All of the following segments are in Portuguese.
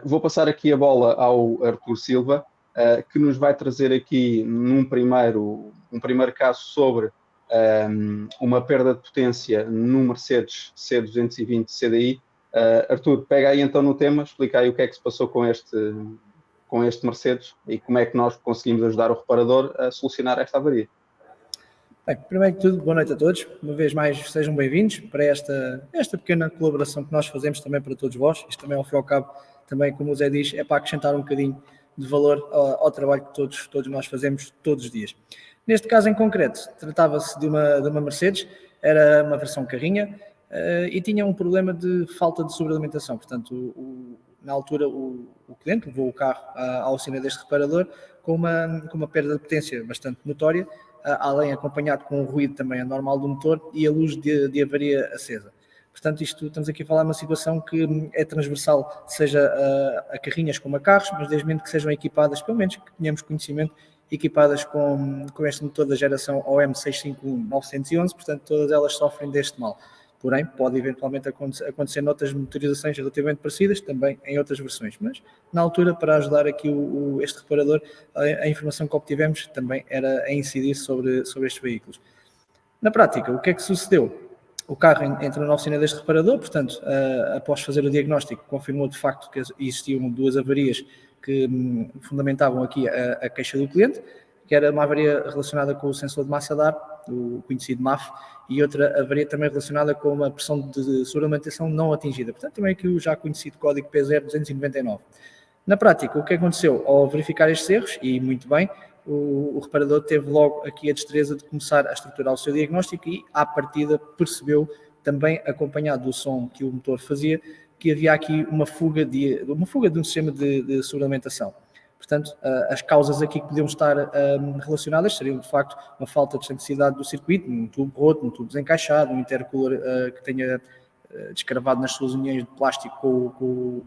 Vou passar aqui a bola ao Artur Silva, que nos vai trazer aqui um primeiro caso sobre uma perda de potência no Mercedes C220 CDI. Artur, pega aí então no tema, explica aí o que é que se passou com este Mercedes e como é que nós conseguimos ajudar o reparador a solucionar esta avaria. Bem, primeiro de tudo, boa noite a todos. Uma vez mais, sejam bem-vindos para esta pequena colaboração que nós fazemos também para todos vós. Isto também, ao fim e ao cabo, também, como o Zé diz, é para acrescentar um bocadinho de valor ao trabalho que todos nós fazemos todos os dias. Neste caso em concreto, tratava-se de uma Mercedes, era uma versão carrinha e tinha um problema de falta de sobrealimentação. Portanto, na altura, o cliente levou o carro à oficina deste reparador com uma perda de potência bastante notória, além acompanhado com o ruído também anormal do motor e a luz de avaria acesa. Portanto, estamos aqui a falar de uma situação que é transversal, seja a carrinhas como a carros, mas desde mesmo que sejam equipadas, pelo menos que tenhamos conhecimento, equipadas com este motor da geração OM651-911, portanto, todas elas sofrem deste mal. Porém, pode eventualmente acontecer noutras motorizações relativamente parecidas, também em outras versões. Mas, na altura, para ajudar aqui este reparador, a informação que obtivemos também era a incidir sobre estes veículos. Na prática, o que é que sucedeu? O carro entrou na oficina deste reparador, portanto, após fazer o diagnóstico, confirmou de facto que existiam duas avarias que fundamentavam aqui a queixa do cliente, que era uma avaria relacionada com o sensor de massa de ar, o conhecido MAF, e outra avaria também relacionada com uma pressão de sobrealimentação não atingida. Portanto, também aqui o já conhecido código P0299. Na prática, o que aconteceu? Ao verificar estes erros, e muito bem, o reparador teve logo aqui a destreza de começar a estruturar o seu diagnóstico e, à partida, percebeu, também acompanhado do som que o motor fazia, que havia aqui uma fuga de um sistema de sobrealimentação. Portanto, as causas aqui que podiam estar relacionadas seriam, de facto, uma falta de elasticidade do circuito, um tubo roto, um tubo desencaixado, um intercooler que tenha descravado nas suas uniões de plástico com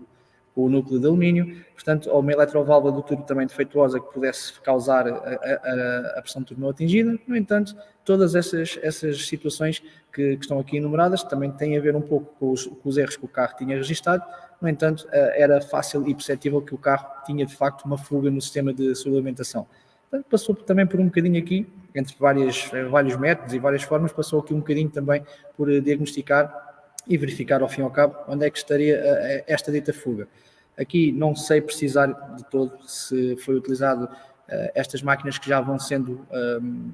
o núcleo de alumínio, portanto, ou uma eletroválvula do tubo também defeituosa que pudesse causar a pressão de tubo não atingida. No entanto, todas essas situações que estão aqui enumeradas também têm a ver um pouco com os erros que o carro tinha registado. No entanto, era fácil e perceptível que o carro tinha, de facto, uma fuga no sistema de suplementação. Portanto, passou também por um bocadinho aqui, entre vários métodos e várias formas, passou aqui um bocadinho também por diagnosticar e verificar ao fim e ao cabo onde é que estaria esta dita fuga. Aqui não sei precisar de todo se foi utilizado estas máquinas que já vão sendo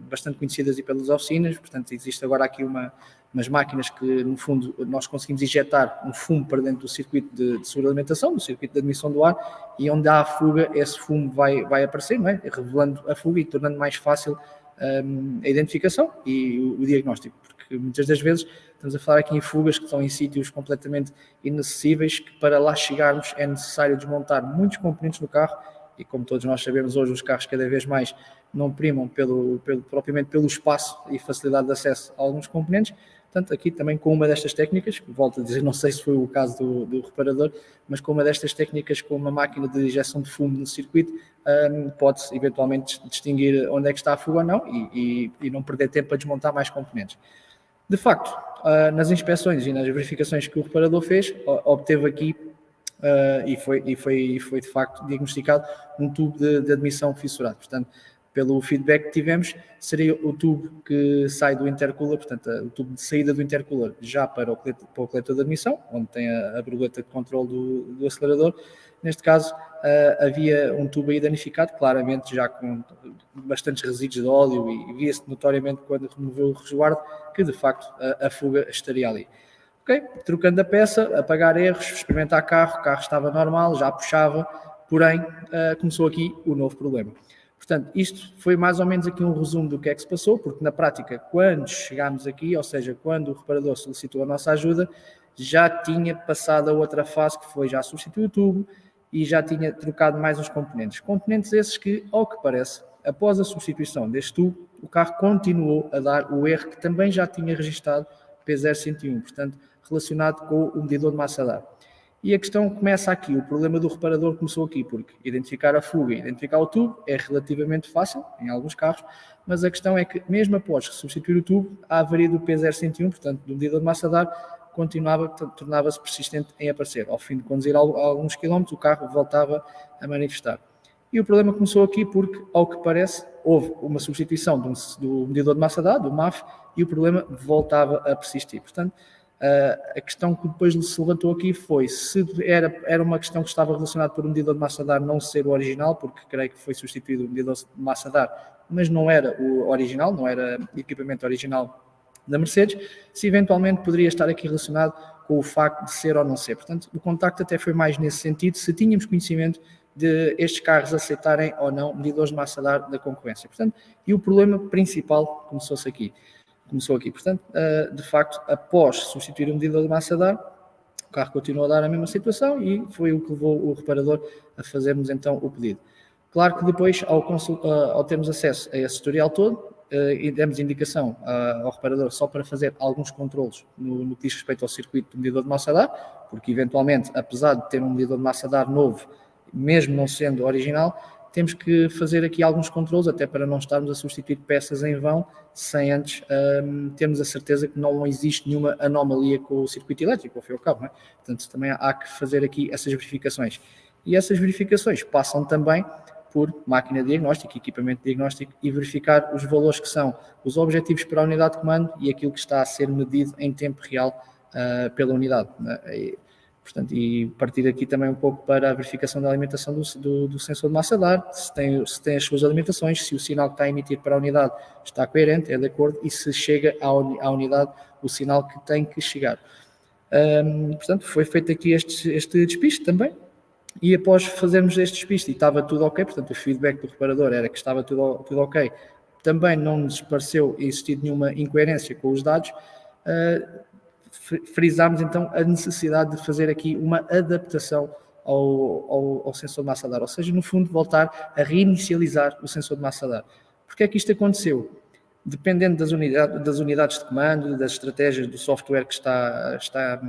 bastante conhecidas e pelas oficinas, portanto existe agora aqui umas máquinas que no fundo nós conseguimos injetar um fumo para dentro do circuito de sobrealimentação, do circuito de admissão do ar, e onde há a fuga esse fumo vai aparecer, não é? Revelando a fuga e tornando mais fácil a identificação e o diagnóstico, porque muitas das vezes estamos a falar aqui em fugas que estão em sítios completamente inacessíveis, que para lá chegarmos é necessário desmontar muitos componentes do carro e, como todos nós sabemos, hoje os carros cada vez mais não primam propriamente pelo espaço e facilidade de acesso a alguns componentes. Portanto, aqui também com uma destas técnicas, volto a dizer, não sei se foi o caso do reparador, mas com uma destas técnicas, com uma máquina de injeção de fumo no circuito, pode-se eventualmente distinguir onde é que está a fuga ou não e não perder tempo a desmontar mais componentes. De facto, nas inspeções e nas verificações que o reparador fez, obteve aqui e foi de facto diagnosticado um tubo de admissão fissurado. Portanto, pelo feedback que tivemos, seria o tubo que sai do intercooler, portanto, o tubo de saída do intercooler já para o coletor de admissão, onde tem a borboleta de controle do acelerador. Neste caso, havia um tubo aí danificado, claramente já com bastantes resíduos de óleo e via-se notoriamente quando removeu o resguardo que de facto a fuga estaria ali. Ok, trocando a peça, apagar erros, experimentar carro, o carro estava normal, já puxava, porém começou aqui o novo problema. Portanto, isto foi mais ou menos aqui um resumo do que é que se passou, porque na prática, quando chegámos aqui, ou seja, quando o reparador solicitou a nossa ajuda, já tinha passado a outra fase, que foi já substituir o tubo e já tinha trocado mais uns componentes. Componentes esses que, ao que parece, após a substituição deste tubo, o carro continuou a dar o erro que também já tinha registado P0101, portanto, relacionado com o medidor de massa de ar. E a questão começa aqui, o problema do reparador começou aqui, porque identificar a fuga e identificar o tubo é relativamente fácil, em alguns carros, mas a questão é que, mesmo após substituir o tubo, a avaria do P0101, portanto, do medidor de massa de ar, tornava-se persistente em aparecer. Ao fim de conduzir alguns quilómetros, o carro voltava a manifestar. E o problema começou aqui porque, ao que parece, houve uma substituição do medidor de massa dada, do MAF, e o problema voltava a persistir. Portanto, a questão que depois se levantou aqui foi se era uma questão que estava relacionada por um medidor de massa dar não ser o original, porque creio que foi substituído o medidor de massa dar, mas não era o original, não era o equipamento original da Mercedes, se eventualmente poderia estar aqui relacionado com o facto de ser ou não ser. Portanto, o contacto até foi mais nesse sentido, se tínhamos conhecimento de estes carros aceitarem ou não medidores de massa dar da concorrência. Portanto, e o problema principal começou aqui. Portanto, de facto, após substituir o medidor de massa dar, o carro continuou a dar a mesma situação e foi o que levou o reparador a fazermos então o pedido. Claro que depois, ao termos acesso a esse historial todo, e demos indicação ao reparador só para fazer alguns controlos no que diz respeito ao circuito do medidor de massa dar, porque eventualmente, apesar de ter um medidor de massa dar novo, mesmo não sendo original, temos que fazer aqui alguns controles, até para não estarmos a substituir peças em vão, sem antes termos a certeza que não existe nenhuma anomalia com o circuito elétrico, ao fim e ao cabo, não é? Portanto, também há que fazer aqui essas verificações. E essas verificações passam também por máquina de diagnóstico, equipamento de diagnóstico, e verificar os valores que são os objetivos para a unidade de comando e aquilo que está a ser medido em tempo real pela unidade, né? Portanto, e partir aqui também um pouco para a verificação da alimentação do sensor de massa dar, se tem as suas alimentações, se o sinal que está a emitir para a unidade está coerente, é de acordo, e se chega à unidade o sinal que tem que chegar. Portanto, foi feito aqui este despiste também, e após fazermos este despiste e estava tudo ok, portanto o feedback do reparador era que estava tudo ok, também não nos pareceu existir nenhuma incoerência com os dados, frisámos então a necessidade de fazer aqui uma adaptação ao sensor de massa dar, ou seja, no fundo voltar a reinicializar o sensor de massa dar. Porque é que isto aconteceu? Dependendo das unidades de comando, das estratégias do software que está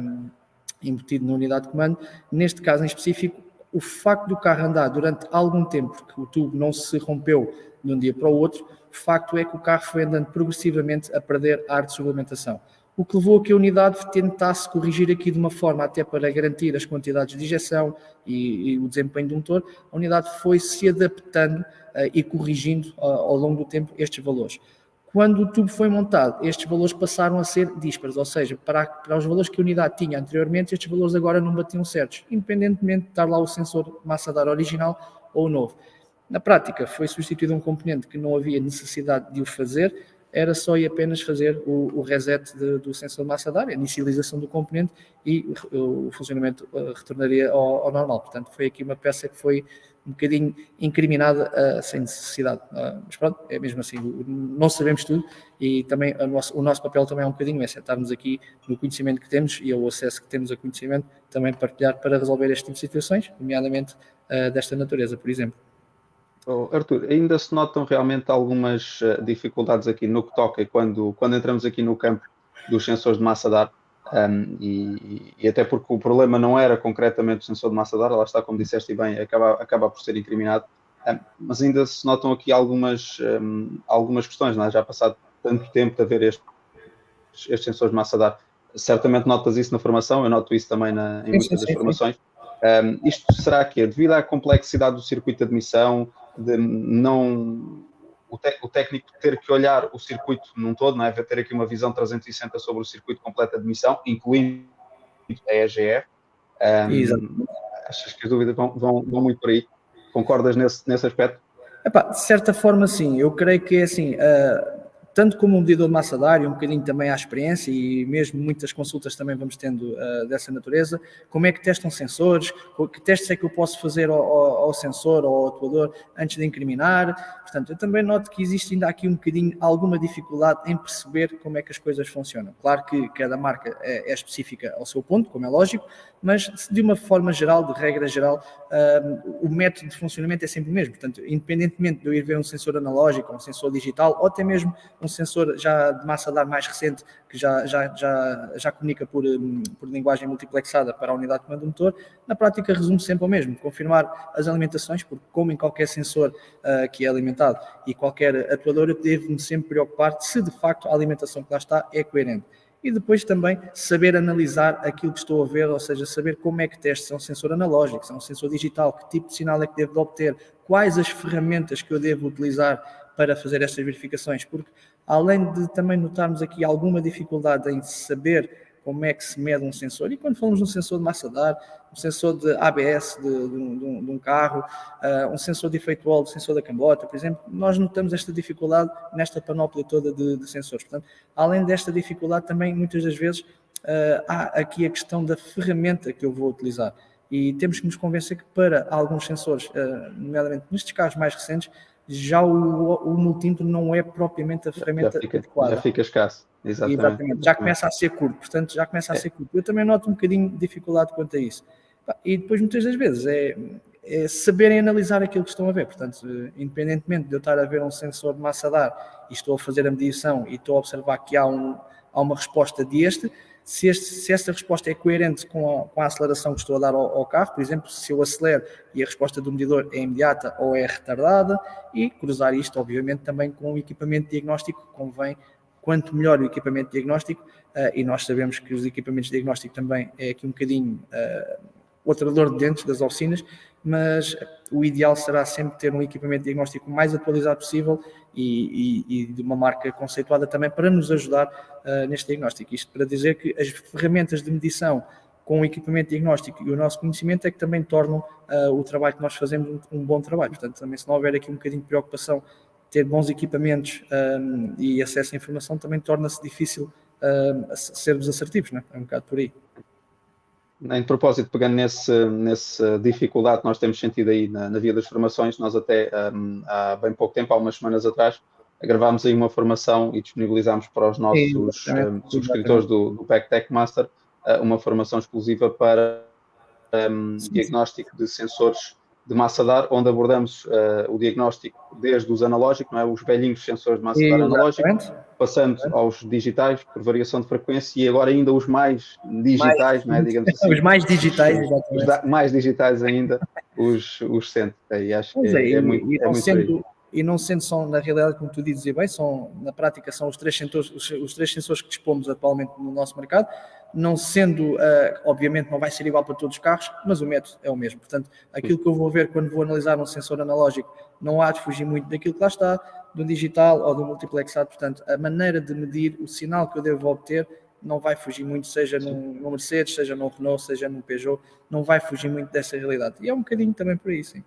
embutido na unidade de comando, neste caso em específico, o facto do carro andar durante algum tempo, porque o tubo não se rompeu de um dia para o outro, o facto é que o carro foi andando progressivamente a perder ar de suplementação. O que levou a que a unidade tentasse corrigir aqui de uma forma até para garantir as quantidades de injeção e o desempenho do motor, a unidade foi se adaptando e corrigindo ao longo do tempo estes valores. Quando o tubo foi montado, estes valores passaram a ser díspares, ou seja, para os valores que a unidade tinha anteriormente, estes valores agora não batiam certos, independentemente de estar lá o sensor massa dar original ou novo. Na prática, foi substituído um componente que não havia necessidade de o fazer, era só e apenas fazer o reset do sensor de massa dar, a inicialização do componente, e o funcionamento retornaria ao normal. Portanto, foi aqui uma peça que foi um bocadinho incriminada sem necessidade. Mas pronto, é mesmo assim, não sabemos tudo e também o nosso papel também é um bocadinho esse, é estarmos aqui no conhecimento que temos e o acesso que temos a conhecimento, também partilhar para resolver este tipo de situações, nomeadamente desta natureza, por exemplo. Arthur, ainda se notam realmente algumas dificuldades aqui no que toca quando entramos aqui no campo dos sensores de massa dar, e até porque o problema não era concretamente o sensor de massa dar, lá está, como disseste bem, acaba por ser incriminado, mas ainda se notam aqui algumas questões, não é? Já passado tanto tempo de haver estes sensores de massa dar, certamente notas isso na formação, eu noto isso também em muitas das formações. Isto será que é devido à complexidade do circuito de admissão, de o técnico ter que olhar o circuito num todo, não é? Vai ter aqui uma visão 360 sobre o circuito completo de admissão, incluindo a EGR. Achas que as dúvidas vão muito por aí? Concordas nesse aspecto? De certa forma, sim. Eu creio que é assim, tanto como um medidor de massa dar e um bocadinho também à experiência e mesmo muitas consultas também vamos tendo dessa natureza, como é que testam sensores, que testes é que eu posso fazer ao sensor ou ao atuador antes de incriminar. Portanto, eu também noto que existe ainda aqui um bocadinho alguma dificuldade em perceber como é que as coisas funcionam. Claro que cada marca é específica ao seu ponto, como é lógico, mas de uma forma geral, de regra geral, o método de funcionamento é sempre o mesmo. Portanto, independentemente de eu ir ver um sensor analógico, um sensor digital ou até mesmo um sensor já de massa dar mais recente que já comunica por linguagem multiplexada para a unidade de comando do motor, na prática resume sempre ao mesmo, confirmar as alimentações, porque como em qualquer sensor que é alimentado e qualquer atuador, eu devo-me sempre preocupar se de facto a alimentação que lá está é coerente. e depois também saber analisar aquilo que estou a ver, ou seja, saber como é que teste, se é um sensor analógico, se é um sensor digital, que tipo de sinal é que devo de obter, quais as ferramentas que eu devo utilizar para fazer estas verificações, porque além de também notarmos aqui alguma dificuldade em saber como é que se mede um sensor, e quando falamos de um sensor de massa de ar, um sensor de ABS de um carro, um sensor de efeito Hall, um sensor da cambota, por exemplo, nós notamos esta dificuldade nesta panóplia toda de sensores. Portanto, além desta dificuldade, também muitas das vezes há aqui a questão da ferramenta que eu vou utilizar. E temos que nos convencer que para alguns sensores, nomeadamente nestes carros mais recentes, já o multímetro não é propriamente a ferramenta adequada. Já fica escasso. Exatamente. Já começa a ser curto, portanto, já começa a ser curto. Eu também noto um bocadinho de dificuldade quanto a isso. E depois, muitas das vezes, é saberem analisar aquilo que estão a ver. Portanto, independentemente de eu estar a ver um sensor de massa de ar e estou a fazer a medição e estou a observar que há uma resposta deste, se esta resposta é coerente com a aceleração que estou a dar ao carro, por exemplo, se eu acelero e a resposta do medidor é imediata ou é retardada, e cruzar isto, obviamente, também com o equipamento diagnóstico, convém, quanto melhor o equipamento diagnóstico, e nós sabemos que os equipamentos de diagnóstico também é aqui um bocadinho outra dor de dentes das oficinas, mas o ideal será sempre ter um equipamento diagnóstico o mais atualizado possível e de uma marca conceituada também para nos ajudar neste diagnóstico. Isto para dizer que as ferramentas de medição com o equipamento diagnóstico e o nosso conhecimento é que também tornam o trabalho que nós fazemos um bom trabalho. Portanto, também se não houver aqui um bocadinho de preocupação, ter bons equipamentos e acesso à informação também torna-se difícil sermos assertivos, não é? É um bocado por aí. Em propósito, pegando nessa dificuldade que nós temos sentido aí na via das formações, nós até há bem pouco tempo, há umas semanas atrás, gravámos aí uma formação e disponibilizámos para os nossos subscritores do PEC Master uma formação exclusiva para diagnóstico de sensores de massa de ar, onde abordamos o diagnóstico desde os analógicos, não é? Os velhinhos sensores de massa de ar analógicos, passando aos digitais por variação de frequência e agora ainda os mais digitais, não é? Digamos assim. Os mais digitais, exatamente. Os mais digitais ainda, os centros. E acho que é muito e não sendo só, na realidade, como tu dizes bem, na prática são os três sensores que dispomos atualmente no nosso mercado, não sendo, obviamente não vai ser igual para todos os carros, mas o método é o mesmo. Portanto, aquilo que eu vou ver quando vou analisar um sensor analógico não há de fugir muito daquilo que lá está, do digital ou do multiplexado. Portanto, a maneira de medir o sinal que eu devo obter não vai fugir muito, seja no Mercedes, seja no Renault, seja no Peugeot, não vai fugir muito dessa realidade. E é um bocadinho também por aí, sim.